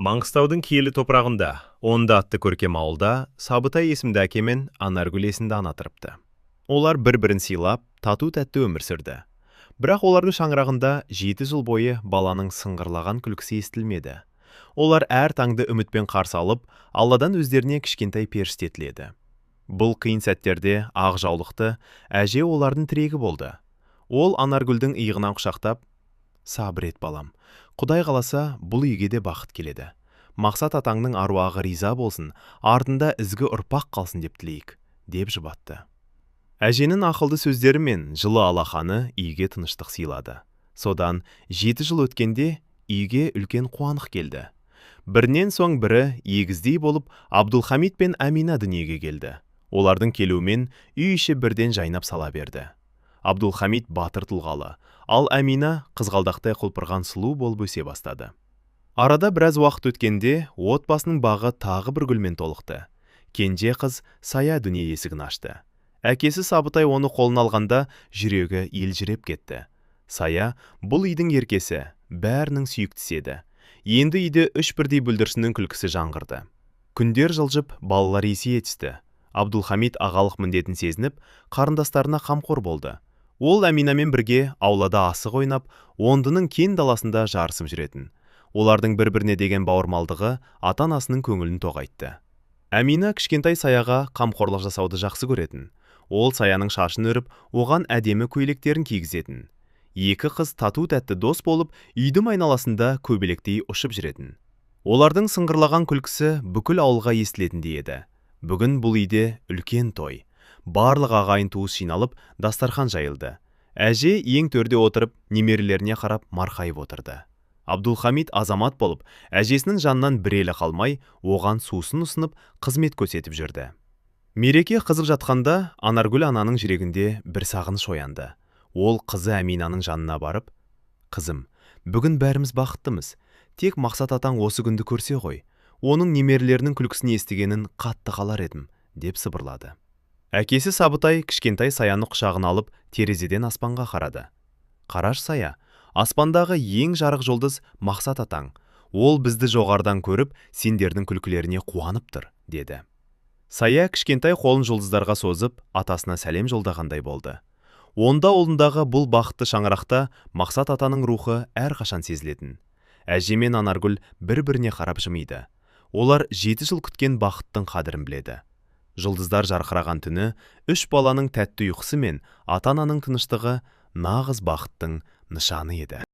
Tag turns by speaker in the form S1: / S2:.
S1: Маңғыстаудың киелі топырағында, онда атты көркем ауылда Сабытай есімді әке мен Анаргүл есімді ана тұрыпты. Олар бір-бірін сыйлап, тату-тәтті өмір сүрді. Бірақ олардың шаңырағында 7 жыл бойы баланың сыңғырлаған күлкісі естілмеді. Олар әр таңды үмітпен қарсы алып, Алладан өздеріне кішкентай періште тіледі. Бұл қиын сәттерде ақ жаулықты әже олардың тірегі болды. Ол Анаргүлдің иығынан құшақтап: «Сабыр ет балам. Құдай қаласа, бұл үйге де бақыт келеді. Мақсат атаңның аруағы риза болсын, артында ізгі ұрпақ қалсын деп тілейік», деп жұбатты. Әженің ақылды сөздері мен жылы алақаны үйге тыныштық сыйлады. Содан 7 жыл өткенде үйге үлкен қуанык келді. Бірінен соң бірі егіздей болып Абдулхамид пен Амина дүниеге келді. Олардың келуімен үй іші бірден жайнап сала берді. Абдулхамид батыр тұлғалы, ал Амина қызғалдақтай құлпырған сұлу болып өсе бастады. Арада біраз уақыт өткенде отбасының бағы тағы бір гүлмен толықты. Кенже қыз Сая дүние есігін ашты. Әкесі Сабытай оны қолына алғанда жүрегі елжіреп кетті. Сая бұл үйдің еркесі, бәрінің сүйіктісі еді. Енді үйде 3 бірдей бүлдіршіннің күлкісі жаңғырды. Күндер жылжып, балалар есейе түсті. Абдулхамид ағалық міндетін сезініп, қарындастарына қамқор болды. Ол Аминамен бірге аулада асық ойнап, ондының кен даласында жарысып жүретін. Олардың бір-біріне деген бауырмалдығы ата-анасының көңілін тоғайтты. Амина кішкентай Саяға қамқорлық жасауды жақсы көретін. Ол Саяның шашын өріп, оған әдемі көйлектерін кигізетін. Екі қыз тату-тәтті дос болып, үйдің айналасында көбелектей ұшып жүретін. Олардың сыңғырлаған күлкісі бүкіл ауылға естілетіндей еді. Бүгін бұл үйде үлкен той. Барлық ағайын туыс жиналып, дастархан жайылды. Әже ең төрде отырып, немерелеріне қарап марқайып отырды. Абдулхамид азамат болып, әжесінің жанынан бір елі қалмай, оған сусын ұсынып, қызмет көрсетіп жүрді. Мереке қызып жатқанда, Анаргүл ананың жүрегінде бір сағыныш оянды. Ол қызы Аминаның жанына барып: «Қызым, бүгін бәріміз бақыттымыз. Тек Мақсат атаң осы күнді көрсе ғой. Оның немерелерінің күлкісін естігенін қатты қалар едім», деп сыбырлады. Әкесі Сабытай кішкентай Саяны құшағына алып, терезеден аспанға қарады. «Қараш, Сая, аспандағы ең жарық жұлдыз Мақсат атаң. Ол бізді жоғардан көріп, сендердің күлкілеріне қуанып тұр», деді. Сая кішкентай қолын жұлдыздарға созып, атасына сәлем жолдағандай болды. Онда олындағы бұл бақытты шаңырақта Мақсат атаның рухы әрқашан сезілетін. Әже мен Анаргүл бір-біріне қарап жымиды. Олар 7 жыл күткен бақыттың қадірін біледі. Жұлдыздар жарқыраған түні 3 баланың тәтті ұйқысы мен ата-ананың тыныштығы нағыз бақыттың нышаны еді.